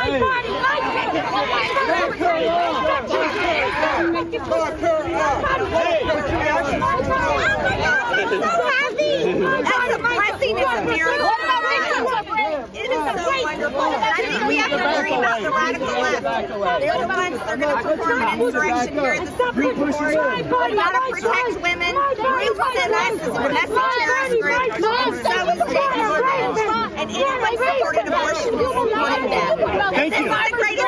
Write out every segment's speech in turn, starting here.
Everybody like It is so wonderful. And I think we have to worry about the radical left. They're the ones that are going to perform an insurrection here at the Supreme Court. We got to protect women. Ruth sent us as a domestic terrorist group. So is James. And anyone supporting abortion will support them. Thank you. This is the greatest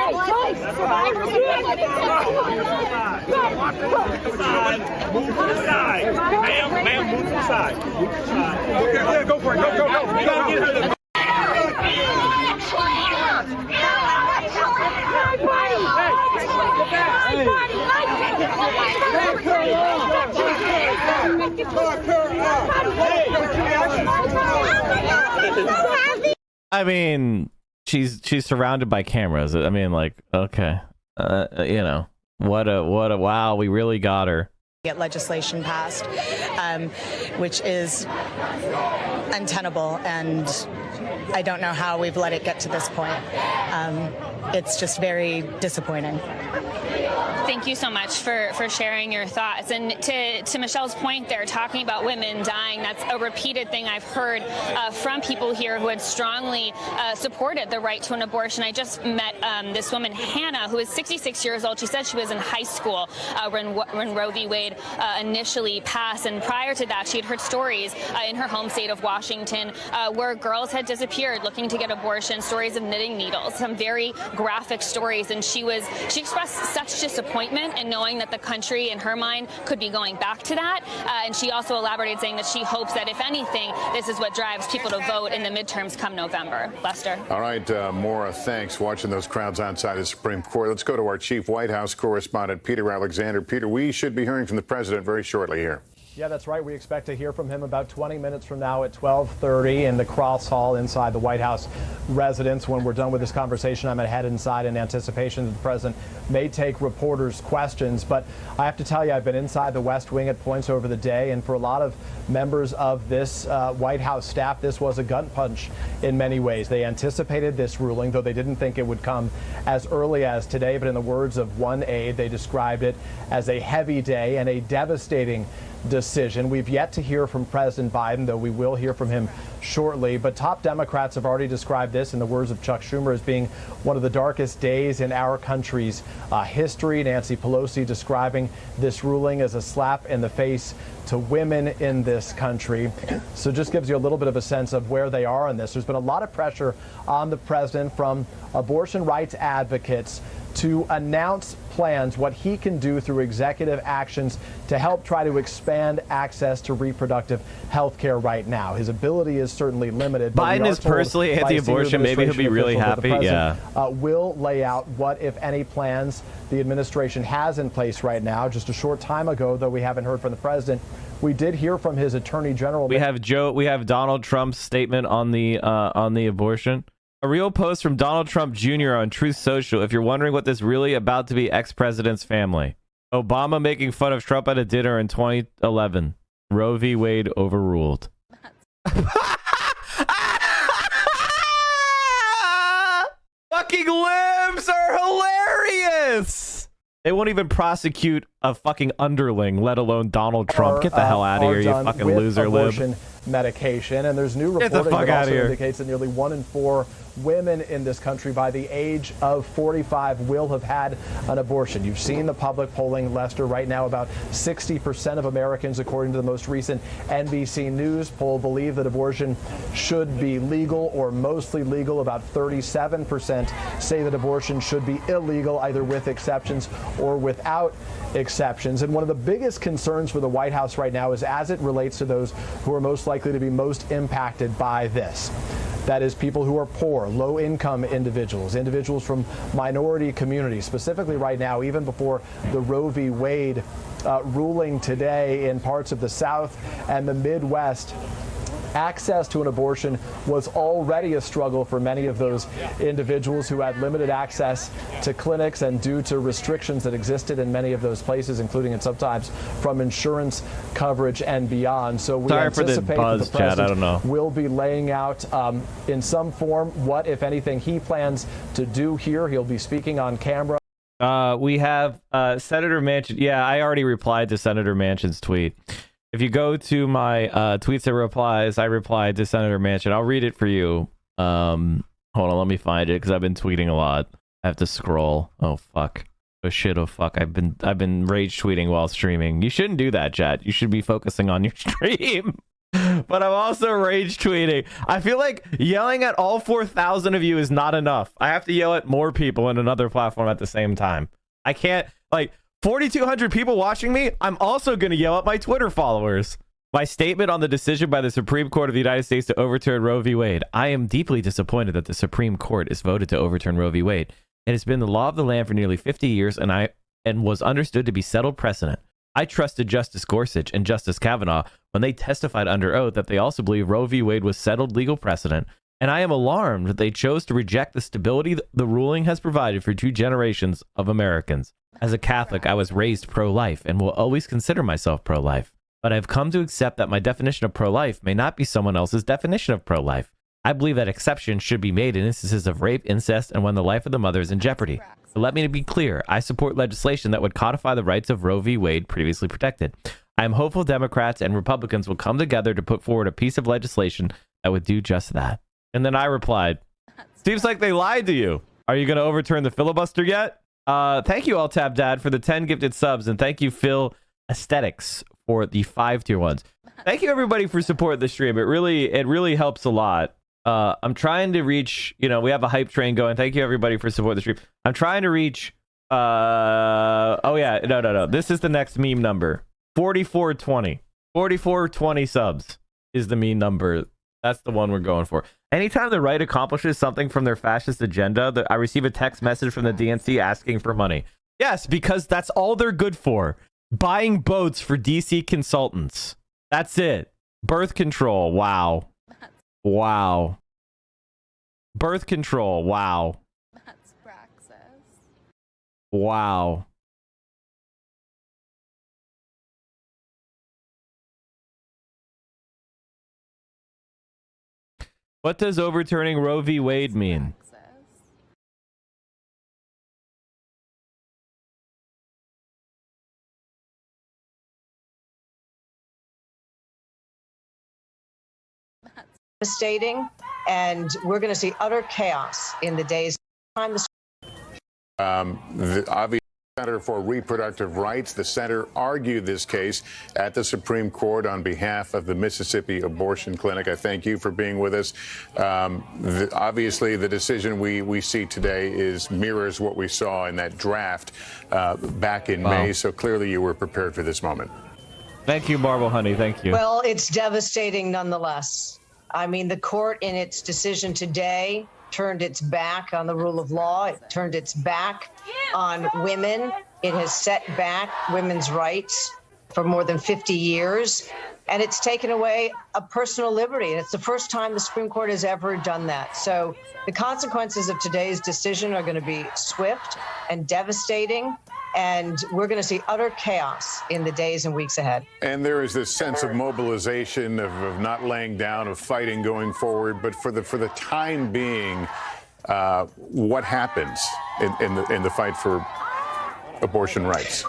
Move to the side. Ma'am, move to the side. Move to the side. Okay, yeah, go for it. Go. We gotta get her the... I mean, she's surrounded by cameras. I mean, like, okay, you know, what a wow, we really got her. Get legislation passed, which is untenable, and I don't know how we've let it get to this point. It's just very disappointing. Thank you so much for sharing your thoughts. And to Michelle's point there, talking about women dying, that's a repeated thing I've heard from people here who had strongly supported the right to an abortion. I just met this woman, Hannah, who is 66 years old. She said she was in high school when Roe v. Wade initially passed. And prior to that, she had heard stories in her home state of Washington where girls had disappeared looking to get abortions, stories of knitting needles, some very graphic stories. And she expressed such disappointment in knowing that the country, in her mind, could be going back to that. And she also elaborated, saying that she hopes that, if anything, this is what drives people to vote in the midterms come November. Lester. All right, Maura, thanks. Watching those crowds outside the Supreme Court. Let's go to our chief White House correspondent, Peter Alexander. Peter, we should be hearing from the president very shortly here. Yeah, that's right. We expect to hear from him about 20 minutes from now at 12:30 in the Cross Hall inside the White House residence. When we're done with this conversation, I'm going to head inside in anticipation that the president may take reporters' questions. But I have to tell you, I've been inside the West Wing at points over the day, and for a lot of members of this White House staff, this was a gut punch in many ways. They anticipated this ruling, though they didn't think it would come as early as today. But in the words of one aide, they described it as a heavy day and a devastating decision. We've yet to hear from President Biden, though we will hear from him shortly. But top Democrats have already described this, in the words of Chuck Schumer, as being one of the darkest days in our country's history. Nancy Pelosi describing this ruling as a slap in the face to women in this country. So just gives you a little bit of a sense of where they are on this. There's been a lot of pressure on the president from abortion rights advocates to announce plans, what he can do through executive actions to help try to expand access to reproductive health care right now. His ability is certainly limited. Biden is personally anti-abortion. Maybe he'll be really happy. Yeah. Will lay out what, if any, plans the administration has in place right now. Just a short time ago, though we haven't heard from the president, we did hear from his attorney general. We have Donald Trump's statement on the abortion. A real post from Donald Trump Jr. on Truth Social. If you're wondering what this really about to be, ex-president's family. Obama making fun of Trump at a dinner in 2011. Roe v. Wade overruled. Fucking libs are hilarious. They won't even prosecute a fucking underling, let alone Donald Trump. Get the hell out of here, you fucking loser lib. Medication, and there's new reporting that also indicates that nearly 1 in 4 women in this country by the age of 45 will have had an abortion. You've seen the public polling, Lester. Right now, about 60% of Americans, according to the most recent NBC News poll, believe that abortion should be legal or mostly legal. About 37% say that abortion should be illegal, either with exceptions or without exceptions. And one of the biggest concerns for the White House right now is as it relates to those who are most likely to be most impacted by this. That is, people who are poor, low-income individuals, individuals from minority communities. Specifically right now, even before the Roe v. Wade ruling today in parts of the South and the Midwest, access to an abortion was already a struggle for many of those individuals who had limited access to clinics, and due to restrictions that existed in many of those places, including and sometimes from insurance coverage and beyond. So we anticipate that the president will be laying out in some form what, if anything, he plans to do here. He'll be speaking on camera. We have Senator Manchin. Yeah, I already replied to Senator Manchin's tweet. If you go to my tweets and replies, I replied to Senator Manchin. I'll read it for you. Hold on, let me find it because I've been tweeting a lot. I have to scroll. Oh fuck. Oh shit. Oh fuck. I've been rage tweeting while streaming. You shouldn't do that, chat. You should be focusing on your stream. But I'm also rage tweeting. I feel like yelling at all 4,000 of you is not enough. I have to yell at more people in another platform at the same time. I can't, like, 4,200 people watching me. I'm also going to yell at my Twitter followers. My statement on the decision by the Supreme Court of the United States to overturn Roe v. Wade. I am deeply disappointed that the Supreme Court has voted to overturn Roe v. Wade. It has been the law of the land for nearly 50 years and was understood to be settled precedent. I trusted Justice Gorsuch and Justice Kavanaugh when they testified under oath that they also believe Roe v. Wade was settled legal precedent, and I am alarmed that they chose to reject the stability the ruling has provided for 2 generations of Americans. As a Catholic, I was raised pro-life and will always consider myself pro-life, but I've come to accept that my definition of pro-life may not be someone else's definition of pro-life. I believe that exceptions should be made in instances of rape, incest, and when the life of the mother is in jeopardy. But let me be clear, I support legislation that would codify the rights of Roe v. Wade previously protected. I am hopeful Democrats and Republicans will come together to put forward a piece of legislation that would do just that. And then I replied, seems like they lied to you. Are you going to overturn the filibuster yet? Thank you, Altab Dad, for the 10 gifted subs, and thank you, Phil Aesthetics, for the 5 tier ones. Thank you, everybody, for supporting the stream. It really helps a lot. I'm trying to reach, we have a hype train going. Thank you, everybody, for supporting the stream. I'm trying to reach, oh yeah, no. This is the next meme number. 4420. 4420 subs is the meme number. That's the one we're going for. Anytime the right accomplishes something from their fascist agenda, I receive a text message from the DNC asking for money. Yes, because that's all they're good for. Buying boats for DC consultants. That's it. Birth control. Wow. Wow. Birth control. Wow. That's praxis. Wow. What does overturning Roe v. Wade mean? Devastating, and we're going to see utter chaos in the days. The obvious Center for Reproductive Rights, the center argued this case at the Supreme Court on behalf of the Mississippi Abortion Clinic. I thank you for being with us. Obviously, the decision we see today mirrors what we saw in that draft back in May. So clearly, you were prepared for this moment. Thank you, Marble Honey. Thank you. Well, it's devastating nonetheless. I mean, the court in its decision today turned its back on the rule of law. It turned its back on women. It has set back women's rights for more than 50 years. And it's taken away a personal liberty. And it's the first time the Supreme Court has ever done that. So the consequences of today's decision are going to be swift and devastating. And we're going to see utter chaos in the days and weeks ahead. And there is this sense of mobilization, of not laying down, of fighting going forward. But for the time being, what happens in the fight for abortion rights?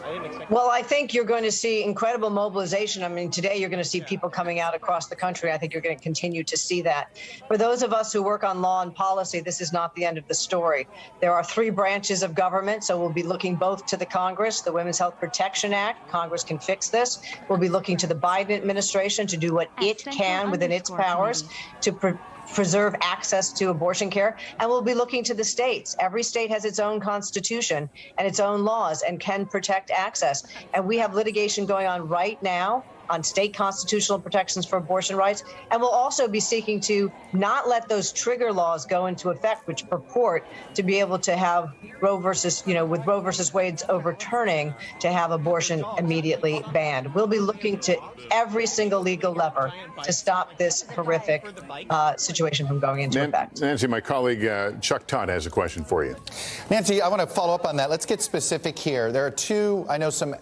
Well, I think you're going to see incredible mobilization. I mean, today you're going to see people coming out across the country. I think you're going to continue to see that. For those of us who work on law and policy, this is not the end of the story. There are 3 branches of government, so we'll be looking both to the Congress, the Women's Health Protection Act. Congress can fix this. We'll be looking to the Biden administration to do what it can within its powers to preserve access to abortion care. And we'll be looking to the states. Every state has its own constitution and its own laws and can protect access. And we have litigation going on right now on state constitutional protections for abortion rights. And we'll also be seeking to not let those trigger laws go into effect, which purport to be able to have Roe versus, with Roe versus Wade's overturning, to have abortion immediately banned. We'll be looking to every single legal lever to stop this horrific situation from going into effect. Nancy, my colleague Chuck Todd has a question for you. Nancy, I want to follow up on that. Let's get specific here. There are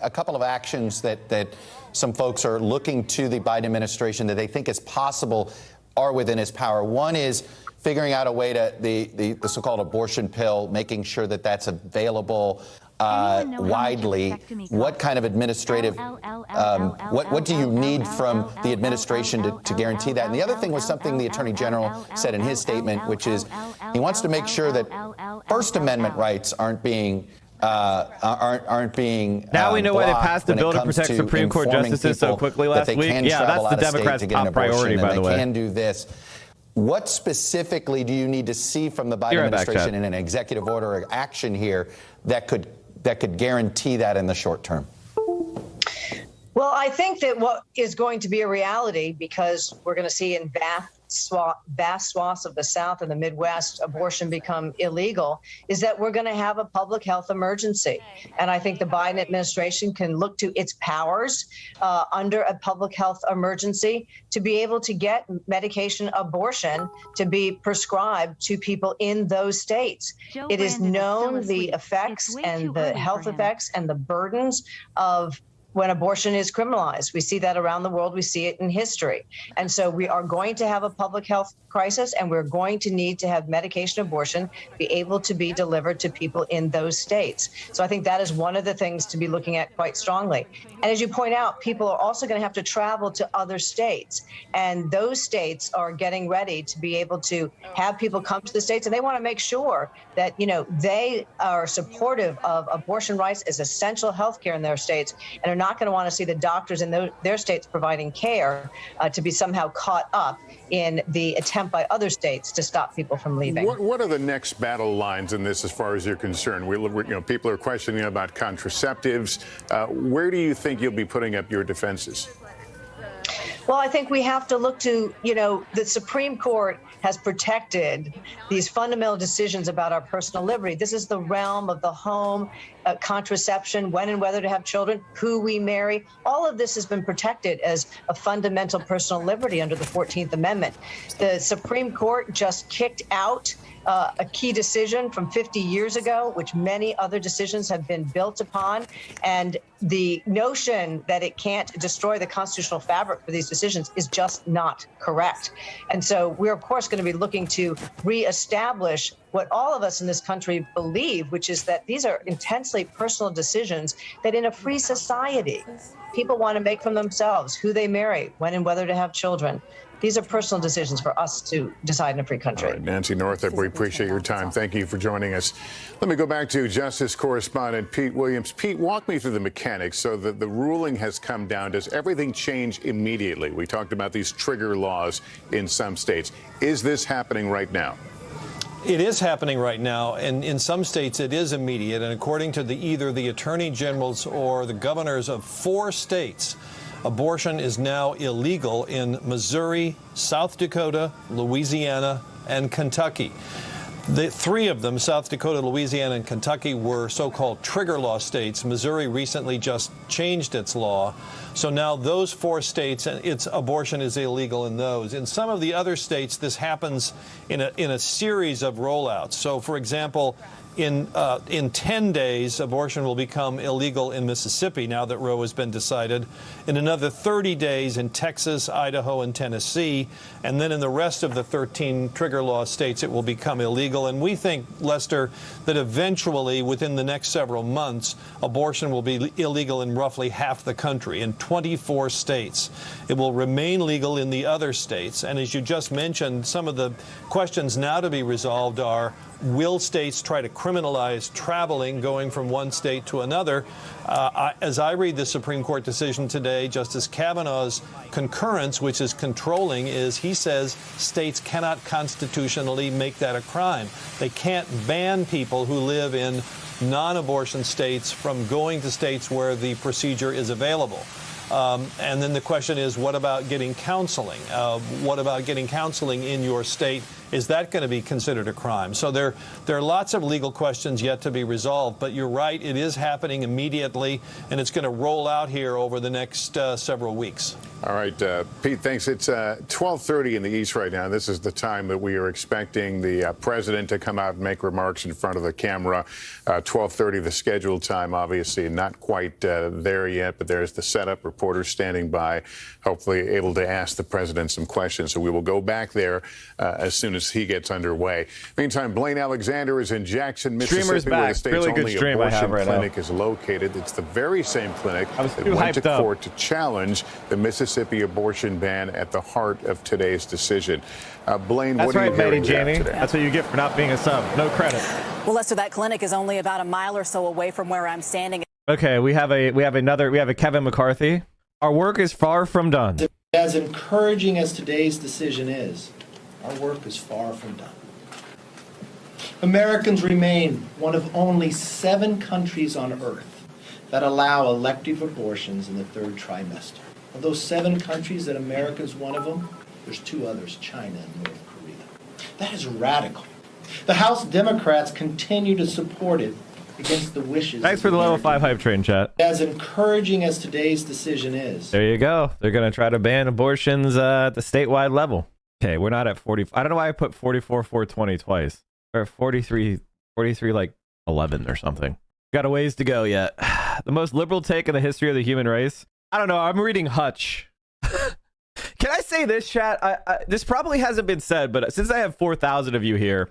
a couple of actions that some folks are looking to the Biden administration that they think is possible are within his power. One is figuring out a way to the so-called abortion pill, making sure that that's available widely. What kind of administrative, what do you need from the administration to guarantee that? And the other thing was something the Attorney General said in his statement, which is he wants to make sure that First Amendment rights aren't being now we know why they passed the bill to protect Supreme Court justices so quickly last week. Yeah, that's the Democrats' top priority, by the way. They can do this. What specifically do you need to see from the Biden administration in an executive order or action here that could guarantee that in the short term? Well, I think that what is going to be a reality, because we're going to see in vast swaths of the South and the Midwest abortion become illegal, is that we're going to have a public health emergency. And I think the Biden administration can look to its powers under a public health emergency to be able to get medication abortion to be prescribed to people in those states. It is known the effects and the health effects and the burdens of when abortion is criminalized. We see that around the world. We see it in history. And so we are going to have a public health crisis, and we're going to need to have medication abortion be able to be delivered to people in those states. So I think that is one of the things to be looking at quite strongly. And as you point out, people are also going to have to travel to other states. And those states are getting ready to be able to have people come to the states, and they want to make sure that, they are supportive of abortion rights as essential health care in their states, and are not going to want to see the doctors in their states providing care to be somehow caught up in the attempt by other states to stop people from leaving. What are the next battle lines in this as far as you're concerned? People are questioning about contraceptives. Where do you think you'll be putting up your defenses? Well, I think we have to look to, the Supreme Court has protected these fundamental decisions about our personal liberty. This is the realm of the home, contraception, when and whether to have children, who we marry. All of this has been protected as a fundamental personal liberty under the 14th Amendment. The Supreme Court just kicked out a key decision from 50 years ago, which many other decisions have been built upon. And the notion that it can't destroy the constitutional fabric for these decisions is just not correct. And so we're, of course, going to be looking to reestablish what all of us in this country believe, which is that these are intensely personal decisions that in a free society, people want to make for themselves, who they marry, when and whether to have children. These are personal decisions for us to decide in a free country. All right, Nancy Northup, we appreciate your time. Thank you for joining us. Let me go back to Justice Correspondent Pete Williams. Pete, walk me through the mechanics. So the ruling has come down. Does everything change immediately? We talked about these trigger laws in some states. Is this happening right now? It is happening right now, and in some states it is immediate. And according to either the attorney generals or the governors of 4 states, abortion is now illegal in Missouri, South Dakota, Louisiana, and Kentucky. The 3 of them, South Dakota, Louisiana, and Kentucky, were so-called trigger law states. Missouri recently just changed its law. So now those 4 states, abortion is illegal in those. In some of the other states, this happens in a series of rollouts. So, for example, in 10 days, abortion will become illegal in Mississippi now that Roe has been decided. In another 30 days in Texas, Idaho, and Tennessee. And then in the rest of the 13 trigger law states, it will become illegal. And we think, Lester, that eventually, within the next several months, abortion will be illegal in roughly half the country, in 24 states. It will remain legal in the other states. And as you just mentioned, some of the questions now to be resolved are, will states try to criminalize traveling, going from one state to another? As I read the Supreme Court decision today, Justice Kavanaugh's concurrence, which is controlling, is he says states cannot constitutionally make that a crime. They can't ban people who live in non-abortion states from going to states where the procedure is available. And then the question is, what about getting counseling? What about getting counseling in your state? Is that going to be considered a crime? So there are lots of legal questions yet to be resolved. But you're right, it is happening immediately, and it's going to roll out here over the next several weeks. All right, Pete, thanks. It's 12:30 in the East right now. This is the time that we are expecting the president to come out and make remarks in front of the camera. 12:30, the scheduled time, obviously not quite there yet, but there's the setup. Reporters standing by, hopefully able to ask the president some questions. So we will go back there as soon as he gets underway. Meantime, Blaine Alexander is in Jackson, Mississippi, where the state's only abortion clinic is located. It's the very same clinic that went to court to challenge the Mississippi abortion ban at the heart of today's decision. Blaine, what are you hearing today? That's what you get for not being a sub. No credit. Well, Lester, that clinic is only about a mile or so away from where I'm standing. Okay, we have a Kevin McCarthy. Our work is far from done. As encouraging as today's decision is, our work is far from done. Americans remain one of only 7 countries on earth that allow elective abortions in the 3rd trimester. Of those 7 countries that America is one of them, there's 2 others, China and North Korea. That is radical. The House Democrats continue to support it against the wishes. Thanks for the level 5 hype train, chat. As encouraging as today's decision is. There you go. They're going to try to ban abortions at the statewide level. Okay, we're not at 40. I don't know why I put 44, 420 twice. Or 43, like 11 or something. Got a ways to go yet. The most liberal take in the history of the human race. I don't know. I'm reading Hutch. Can I say this, chat? This probably hasn't been said, but since I have 4,000 of you here,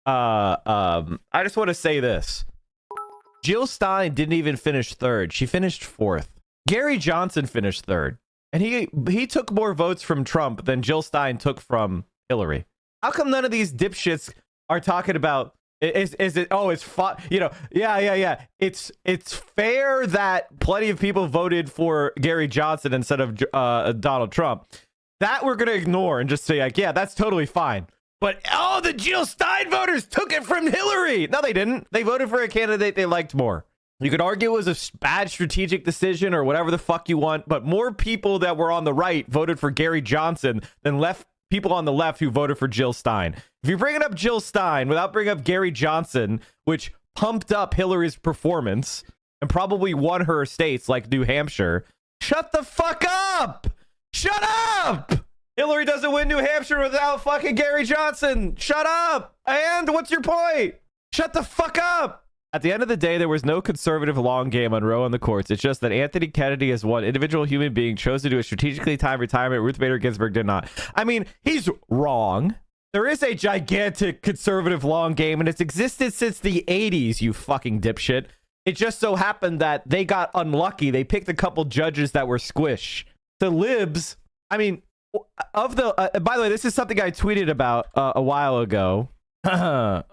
I just want to say this. Jill Stein didn't even finish 3rd. She finished 4th. Gary Johnson finished 3rd. And he took more votes from Trump than Jill Stein took from Hillary. How come none of these dipshits are talking about is it it's fun, yeah, it's fair that plenty of people voted for Gary Johnson instead of Donald Trump. That we're gonna ignore and just say like, yeah, that's totally fine. But the Jill Stein voters took it from Hillary. No, they didn't. They voted for a candidate they liked more. You could argue it was a bad strategic decision or whatever the fuck you want, but more people that were on the right voted for Gary Johnson than people on the left who voted for Jill Stein. If you're bringing up Jill Stein without bringing up Gary Johnson, which pumped up Hillary's performance and probably won her states like New Hampshire, shut the fuck up! Shut up! Hillary doesn't win New Hampshire without fucking Gary Johnson. Shut up! And what's your point? Shut the fuck up! At the end of the day, there was no conservative long game on Roe in the courts. It's just that Anthony Kennedy, as one individual human being, chose to do a strategically timed retirement. Ruth Bader Ginsburg did not. I mean, he's wrong. There is a gigantic conservative long game, and it's existed since the 80s, you fucking dipshit. It just so happened that they got unlucky. They picked a couple judges that were squish. The libs, I mean, by the way, this is something I tweeted about a while ago. I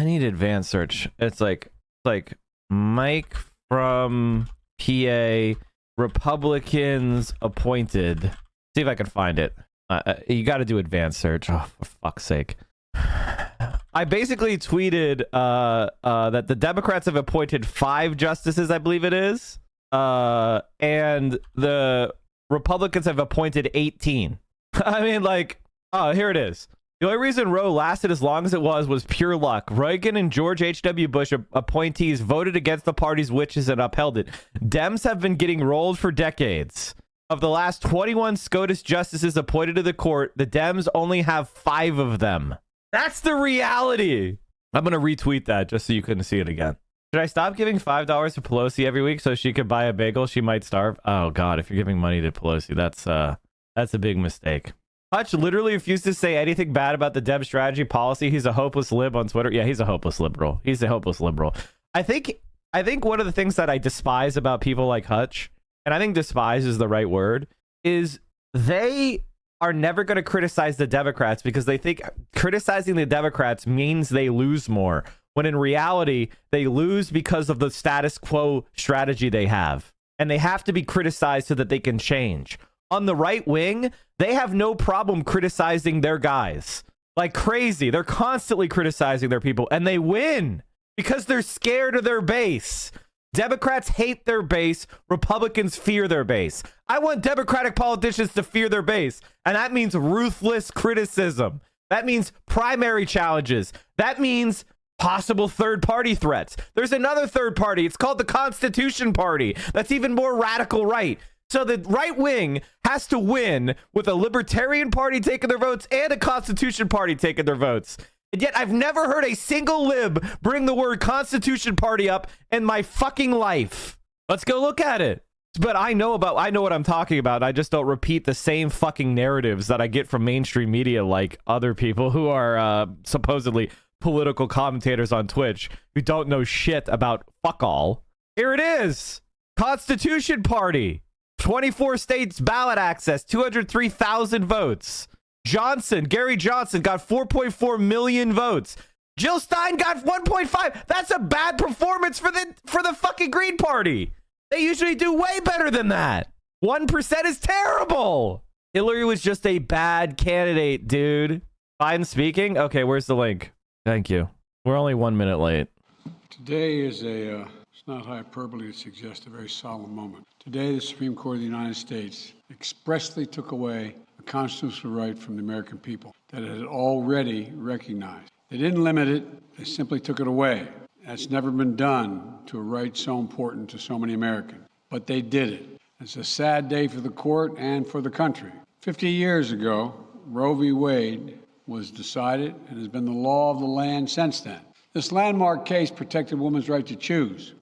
need advanced search. It's like Mike from PA, Republicans appointed. See if I can find it. You got to do advanced search. Oh, for fuck's sake. I basically tweeted that the Democrats have appointed 5 justices, I believe it is. And the Republicans have appointed 18. I mean, like, here it is. The only reason Roe lasted as long as it was pure luck. Reagan and George H.W. Bush appointees voted against the party's wishes and upheld it. Dems have been getting rolled for decades. Of the last 21 SCOTUS justices appointed to the court, the Dems only have 5 of them. That's the reality. I'm going to retweet that just so you couldn't see it again. Should I stop giving $5 to Pelosi every week so she could buy a bagel? She might starve. Oh, God, if you're giving money to Pelosi, that's a big mistake. Hutch literally refused to say anything bad about the Dem strategy policy. He's a hopeless lib on Twitter. Yeah, he's a hopeless liberal. He's a hopeless liberal. I think one of the things that I despise about people like Hutch, and I think despise is the right word, is they are never going to criticize the Democrats because they think criticizing the Democrats means they lose more, when in reality, they lose because of the status quo strategy they have. And they have to be criticized so that they can change. On the right wing, they have no problem criticizing their guys like crazy. They're constantly criticizing their people and they win because they're scared of their base. Democrats hate their base. Republicans fear their base. I want Democratic politicians to fear their base. And that means ruthless criticism. That means primary challenges. That means possible third-party threats. There's another third party. It's called the Constitution Party. That's even more radical right. So the right wing has to win with a Libertarian Party taking their votes and a Constitution Party taking their votes. And yet I've never heard a single lib bring the word Constitution Party up in my fucking life. Let's go look at it. But I know what I'm talking about. I just don't repeat the same fucking narratives that I get from mainstream media like other people who are supposedly political commentators on Twitch who don't know shit about fuck all. Here it is. Constitution Party. 24 states ballot access. 203,000 votes. Gary Johnson got 4.4 million votes. Jill Stein got 1.5. That's a bad performance for the fucking Green Party. They usually do way better than that. 1% is terrible. Hillary was just a bad candidate, dude. Biden speaking? Okay, where's the link? Thank you. We're only 1 minute late. Today is it's not hyperbole to suggest a very solemn moment. Today, the Supreme Court of the United States expressly took away a constitutional right from the American people that it had already recognized. They didn't limit it, they simply took it away. That's never been done to a right so important to so many Americans. But they did it. It's a sad day for the court and for the country. 50 years ago, Roe v. Wade was decided and has been the law of the land since then. This landmark case protected women's right to choose,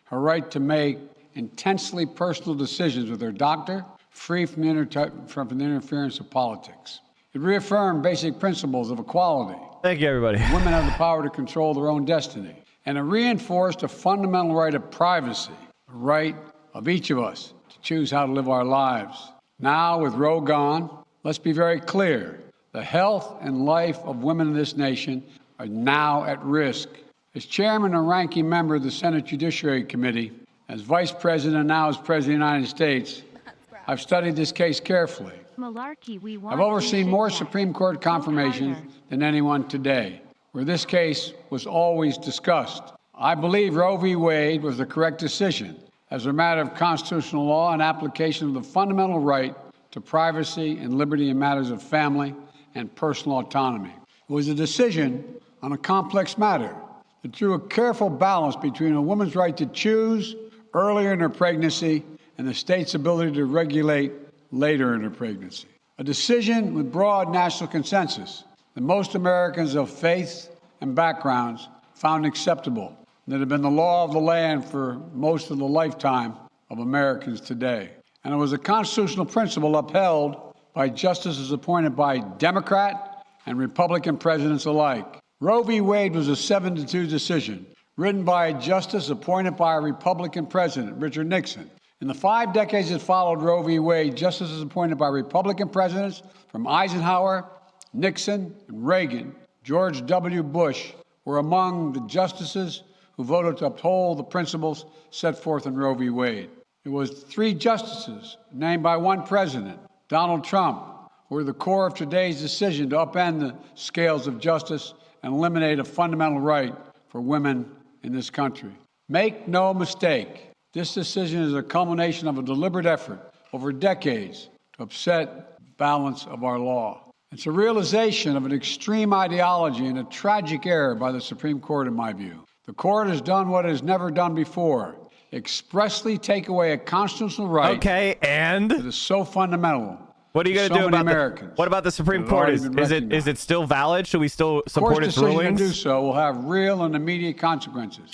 her right to make intensely personal decisions with her doctor, free from the interference of politics. It reaffirmed basic principles of equality. Thank you, everybody. Women have the power to control their own destiny. And it reinforced a fundamental right of privacy, a right of each of us to choose how to live our lives. Now, with Roe gone, let's be very clear. The health and life of women in this nation are now at risk. As chairman and ranking member of the Senate Judiciary Committee, as vice president and now as president of the United States, I've studied this case carefully. I've overseen more Supreme Court confirmations than anyone today, where this case was always discussed. I believe Roe v. Wade was the correct decision as a matter of constitutional law and application of the fundamental right to privacy and liberty in matters of family and personal autonomy. It was a decision on a complex matter that drew a careful balance between a woman's right to choose earlier in her pregnancy and the state's ability to regulate later in her pregnancy. A decision with broad national consensus that most Americans of faith and backgrounds found acceptable, and that had been the law of the land for most of the lifetime of Americans today. And it was a constitutional principle upheld by justices appointed by Democrat and Republican presidents alike. Roe v. Wade was a 7-2 decision, written by a justice appointed by a Republican president, Richard Nixon. In the 5 decades that followed Roe v. Wade, justices appointed by Republican presidents from Eisenhower, Nixon, and Reagan, George W. Bush, were among the justices who voted to uphold the principles set forth in Roe v. Wade. It was 3 justices named by one president, Donald Trump, who were the core of today's decision to upend the scales of justice and eliminate a fundamental right for women in this country. Make no mistake, this decision is a culmination of a deliberate effort over decades to upset the balance of our law. It's a realization of an extreme ideology and a tragic error by the Supreme Court, in my view. The court has done what it has never done before, expressly take away a constitutional right. Okay, and that is so fundamental. What are you going to do about Americans? What about the Supreme Court? Is it still valid? Should we still support its rulings? To do so will have real and immediate consequences.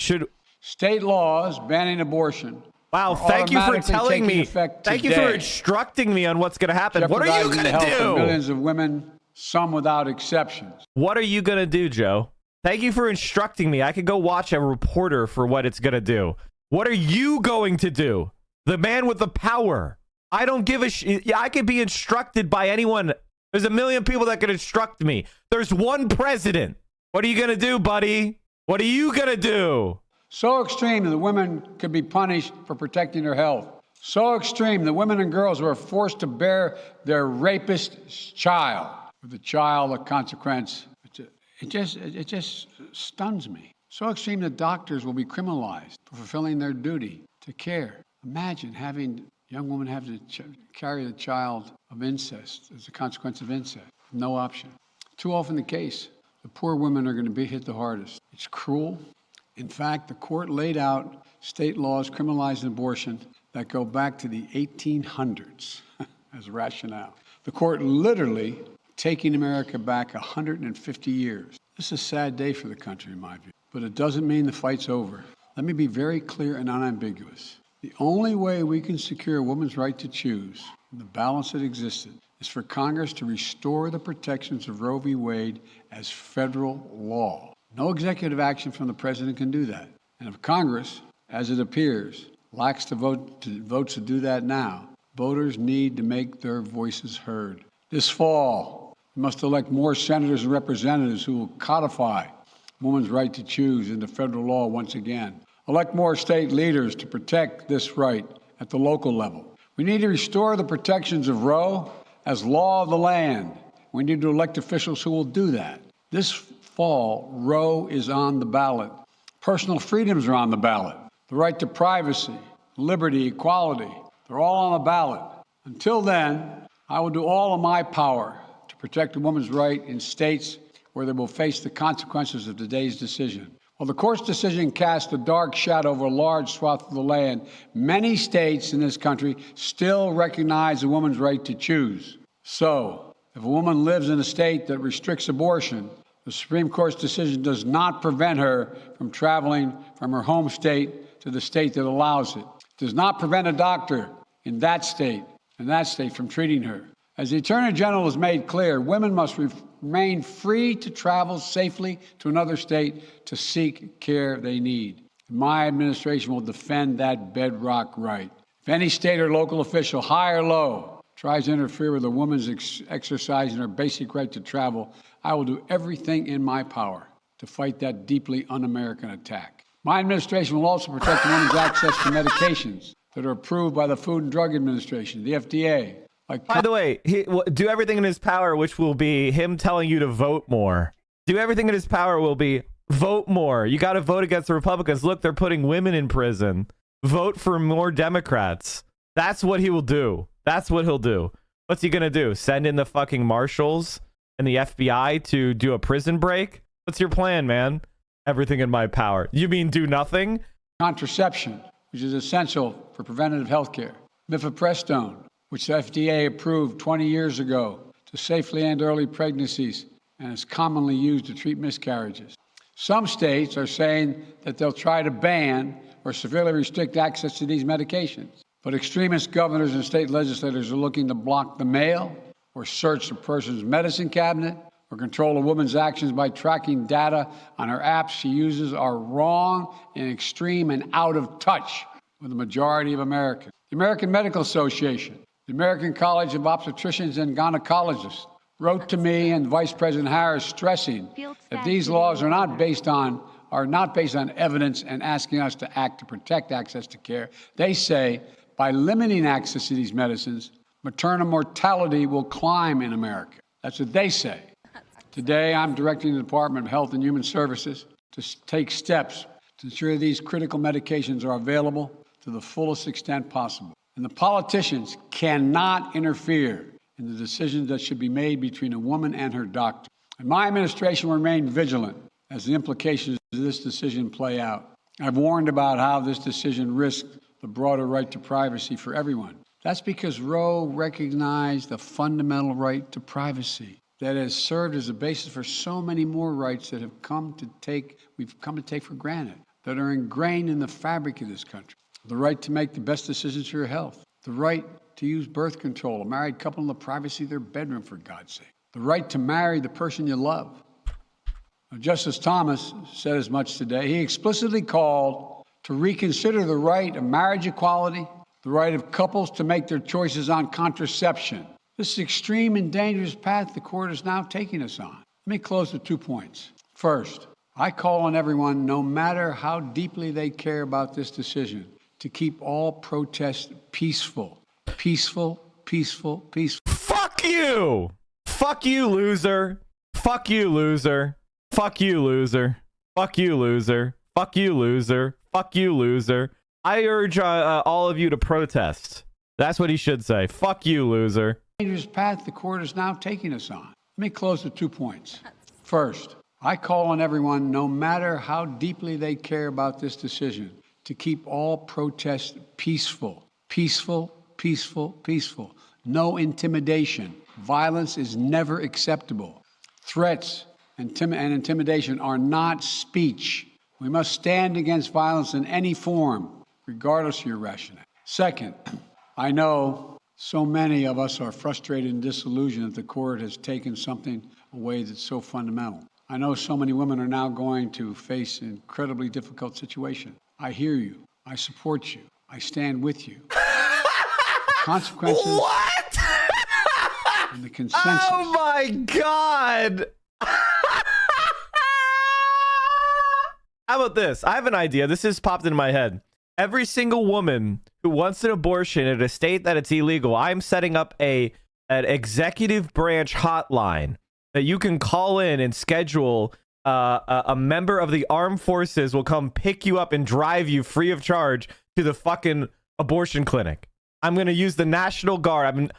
State laws banning abortion. Wow, thank you for telling me. Thank you for instructing me on what's going to happen. What are you going to do? Millions of women, some without exceptions. What are you going to do, Joe? Thank you for instructing me. I could go watch a reporter for what it's going to do. What are you going to do? The man with the power. I don't give a shit. I could be instructed by anyone. There's a million people that could instruct me. There's one president. What are you going to do, buddy? What are you going to do? So extreme that women could be punished for protecting their health. So extreme that women and girls were forced to bear their rapist's child. With the child, a consequence. It just stuns me. So extreme that doctors will be criminalized for fulfilling their duty to care. Imagine having a young woman have to carry the child of incest as a consequence of incest. No option. Too often the case. The poor women are going to be hit the hardest. It's cruel. In fact, the court laid out state laws criminalizing abortion that go back to the 1800s as rationale. The court literally taking America back 150 years. This is a sad day for the country, in my view, but it doesn't mean the fight's over. Let me be very clear and unambiguous. The only way we can secure a woman's right to choose, in the balance that existed, is for Congress to restore the protections of Roe v. Wade as federal law. No executive action from the president can do that. And if Congress, as it appears, lacks the votes to do that now, voters need to make their voices heard. This fall, we must elect more senators and representatives who will codify women's right to choose into federal law once again. Elect more state leaders to protect this right at the local level. We need to restore the protections of Roe as law of the land. We need to elect officials who will do that. This fall, Roe is on the ballot. Personal freedoms are on the ballot. The right to privacy, liberty, equality, they're all on the ballot. Until then, I will do all in my power to protect a woman's right in states where they will face the consequences of today's decision. While the court's decision cast a dark shadow over a large swath of the land, many states in this country still recognize a woman's right to choose. So, if a woman lives in a state that restricts abortion, the Supreme Court's decision does not prevent her from traveling from her home state to the state that allows it. It does not prevent a doctor in that state from treating her. As the Attorney General has made clear, women must remain free to travel safely to another state to seek care they need. My administration will defend that bedrock right. If any state or local official, high or low, tries to interfere with a woman's exercising her basic right to travel, I will do everything in my power to fight that deeply un-American attack. My administration will also protect a woman's access to medications that are approved by the Food and Drug Administration, the FDA. By the way, do everything in his power, which will be him telling you to vote more. Do everything in his power will be vote more. You got to vote against the Republicans. Look, they're putting women in prison. Vote for more Democrats. That's what he will do. That's what he'll do. What's he going to do? Send in the fucking marshals and the FBI to do a prison break? What's your plan, man? Everything in my power. You mean do nothing? Contraception, which is essential for preventative health care. Mifepristone, which the FDA approved 20 years ago to safely end early pregnancies and is commonly used to treat miscarriages. Some states are saying that they'll try to ban or severely restrict access to these medications. But extremist governors and state legislators are looking to block the mail or search a person's medicine cabinet or control a woman's actions by tracking data on her apps she uses are wrong and extreme and out of touch with the majority of Americans. The American Medical Association, the American College of Obstetricians and Gynecologists wrote to me and Vice President Harris stressing that these laws are not based on evidence and asking us to act to protect access to care. They say by limiting access to these medicines, maternal mortality will climb in America. That's what they say. Today, I'm directing the Department of Health and Human Services to take steps to ensure these critical medications are available to the fullest extent possible. And the politicians cannot interfere in the decisions that should be made between a woman and her doctor. And my administration will remain vigilant as the implications of this decision play out. I've warned about how this decision risks the broader right to privacy for everyone. That's because Roe recognized the fundamental right to privacy that has served as a basis for so many more rights that we've come to take for granted, that are ingrained in the fabric of this country. The right to make the best decisions for your health, the right to use birth control, a married couple in the privacy of their bedroom, for God's sake, the right to marry the person you love. Now, Justice Thomas said as much today. He explicitly called to reconsider the right of marriage equality, the right of couples to make their choices on contraception. This extreme and dangerous path the court is now taking us on. Let me close with 2 points. First, I call on everyone, no matter how deeply they care about this decision, to keep all protests peaceful. Peaceful, peaceful, peaceful. Fuck you! Fuck you, loser! Fuck you, loser! Fuck you, loser! Fuck you, loser. Fuck you, loser. Fuck you, loser. I urge all of you to protest. That's what he should say. Fuck you, loser. Dangerous path the court is now taking us on. Let me close with 2 points. First, I call on everyone, no matter how deeply they care about this decision, to keep all protests peaceful. Peaceful, peaceful, peaceful. No intimidation. Violence is never acceptable. Threats and intimidation are not speech. We must stand against violence in any form, regardless of your rationale. Second, I know so many of us are frustrated and disillusioned that the court has taken something away that's so fundamental. I know so many women are now going to face an incredibly difficult situation. I hear you. I support you. I stand with you. The consequences. What? And the consensus. Oh my God. How about this? I have an idea. This has popped into my head. Every single woman who wants an abortion in a state that it's illegal, I'm setting up an executive branch hotline that you can call in and schedule. A member of the armed forces will come pick you up and drive you free of charge to the fucking abortion clinic. I'm going to use the National Guard.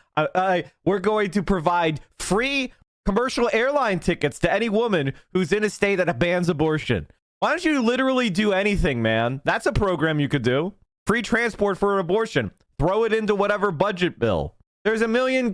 We're going to provide free commercial airline tickets to any woman who's in a state that bans abortion. Why don't you literally do anything, man? That's a program you could do. Free transport for an abortion. Throw it into whatever budget bill. There's a million.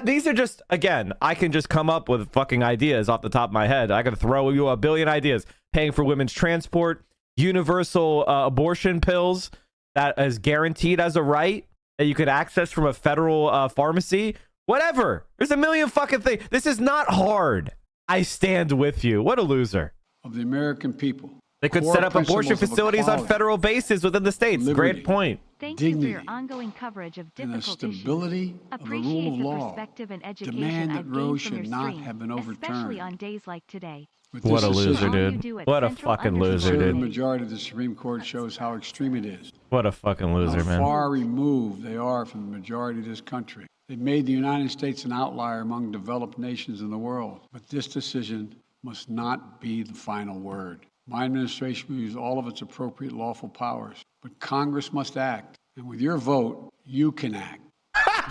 These are just, again, I can just come up with fucking ideas off the top of my head. I can throw you a billion ideas. Paying for women's transport, universal abortion pills that is guaranteed as a right that you could access from a federal pharmacy. Whatever. There's a million fucking things. This is not hard. I stand with you. What a loser. Of the American people. They could set up abortion facilities on federal bases within the states. Liberty, Great point. Thank dignity, you for your ongoing coverage of and the difficult stability issues. of the Appreciate rule of the law. perspective and education Demand that I've Roe gained should from your not stream, have been overturned. especially on days like today. With What a this loser, decision, dude. What a fucking loser, The dude. majority of the Supreme Court shows how extreme it is. What a fucking loser, How man. far removed they are from the majority of this country. They've made the United States an outlier among developed nations in the world. But this decision must not be the final word. My administration will use all of its appropriate lawful powers, but Congress must act. And with your vote, you can act.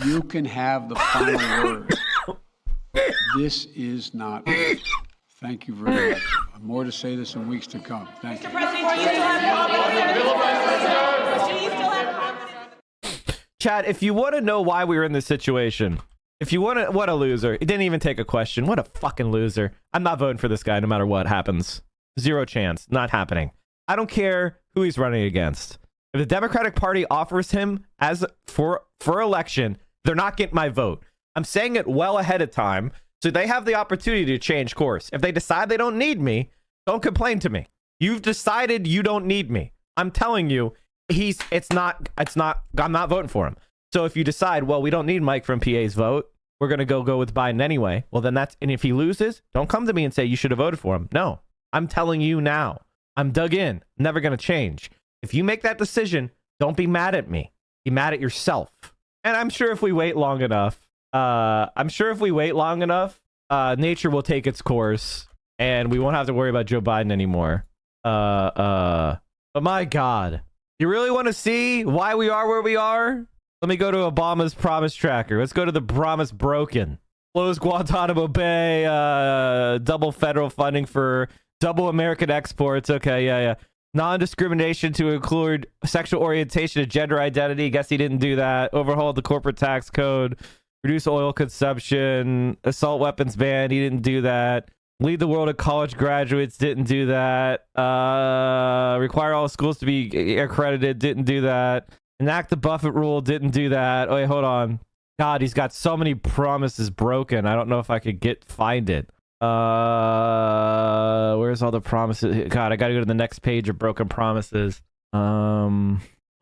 You can have the final word. This is not over. Thank you very much. I have more to say this in weeks to come. Thank you. Chad, if you want to know why we were in this situation, if you want to, what a loser. He didn't even take a question. What a fucking loser. I'm not voting for this guy no matter what happens. Zero chance. Not happening. I don't care who he's running against. If the Democratic Party offers him as for election, they're not getting my vote. I'm saying it well ahead of time, so they have the opportunity to change course. If they decide they don't need me, don't complain to me. You've decided you don't need me. I'm telling you, I'm not voting for him. So if you decide, well, we don't need Mike from PA's vote, we're going to go with Biden anyway. Well, then and if he loses, don't come to me and say you should have voted for him. No, I'm telling you now. I'm dug in. Never going to change. If you make that decision, don't be mad at me. Be mad at yourself. And I'm sure if we wait long enough, nature will take its course and we won't have to worry about Joe Biden anymore. But my God, you really want to see why we are where we are? Let me go to Obama's promise tracker. Let's go to the promise broken. Close Guantanamo Bay, double federal funding for double American exports. Okay, yeah. Non-discrimination to include sexual orientation and gender identity. Guess he didn't do that. Overhaul the corporate tax code. Reduce oil consumption. Assault weapons ban. He didn't do that. Lead the world of college graduates. Didn't do that. Require all schools to be accredited. Didn't do that. Enact the Buffett rule. Didn't do that. Oh, wait, hold on. God, he's got so many promises broken. I don't know if I could find it. Where's all the promises? God, I gotta go to the next page of broken promises.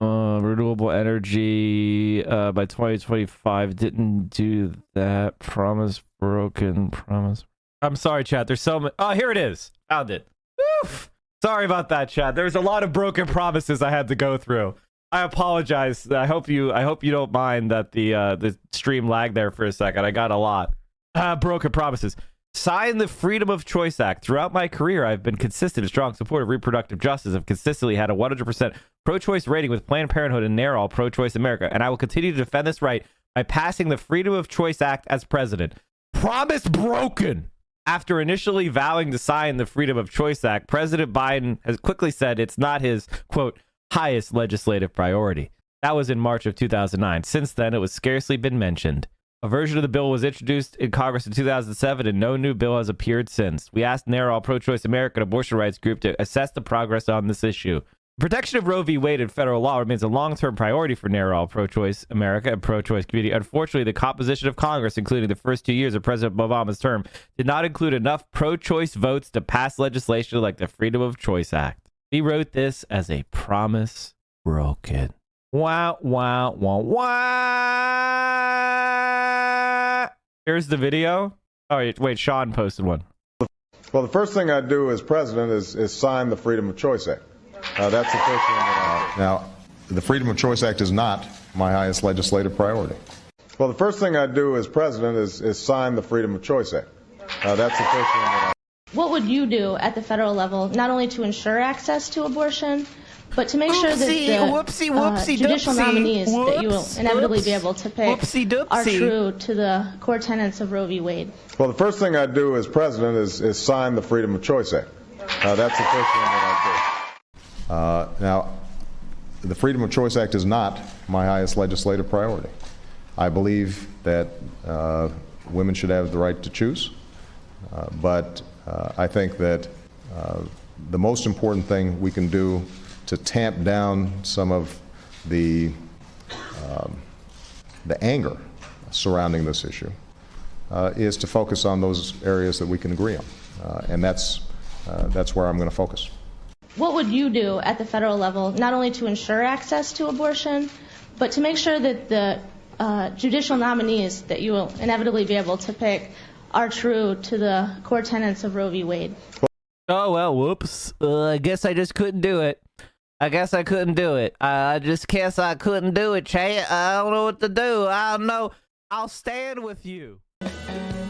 Renewable energy by 2025. Didn't do that. Promise broken. Promise. I'm sorry, chat. There's so many. Oh, here it is. Found it. Oof. Sorry about that, chat. There's a lot of broken promises I had to go through. I apologize. I hope you don't mind that the stream lagged there for a second. I got a lot. Broken promises. Sign the Freedom of Choice Act. Throughout my career, I've been consistent and strong supporter of reproductive justice. I've consistently had a 100% pro-choice rating with Planned Parenthood and NARAL Pro-Choice America, and I will continue to defend this right by passing the Freedom of Choice Act as president. Promise broken. After initially vowing to sign the Freedom of Choice Act, President Biden has quickly said it's not his, quote, highest legislative priority. That was in March of 2009. Since then, it was scarcely been mentioned. A version of the bill was introduced in Congress in 2007, and no new bill has appeared since. We asked NARAL Pro-Choice America, an abortion rights group, to assess the progress on this issue. Protection of Roe v. Wade in federal law remains a long-term priority for NARAL Pro-Choice America and pro-choice community. Unfortunately, the composition of Congress, including the first 2 years of President Obama's term, did not include enough pro-choice votes to pass legislation like the Freedom of Choice Act. He wrote this as a promise broken. Wow, wow, wow, wow. Here's the video. Oh, wait, Sean posted one. Well, the first thing I do as president is sign the Freedom of Choice Act. That's the first thing that I do. Now, the Freedom of Choice Act is not my highest legislative priority. Well, the first thing I do as president is sign the Freedom of Choice Act. That's the first thing that I do. What would you do at the federal level, not only to ensure access to abortion, but to make sure that the judicial nominees that you will inevitably be able to pick are true to the core tenets of Roe v. Wade? Well, the first thing I do as president is sign the Freedom of Choice Act. That's the first thing that I do. Now, the Freedom of Choice Act is not my highest legislative priority. I believe that women should have the right to choose, but I think that the most important thing we can do to tamp down some of the anger surrounding this issue is to focus on those areas that we can agree on, and that's where I'm going to focus. What would you do at the federal level, not only to ensure access to abortion, but to make sure that the judicial nominees that you will inevitably be able to pick are true to the core tenets of Roe v. Wade? Oh, well, whoops. I guess I just couldn't do it. I guess I couldn't do it. I just guess I couldn't do it, Chad. I don't know what to do. I don't know. I'll stand with you.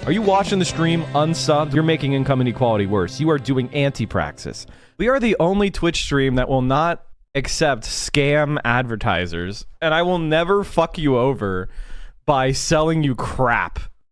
Are you watching the stream unsubbed? You're making income inequality worse. You are doing anti-praxis. We are the only Twitch stream that will not accept scam advertisers, and I will never fuck you over by selling you crap.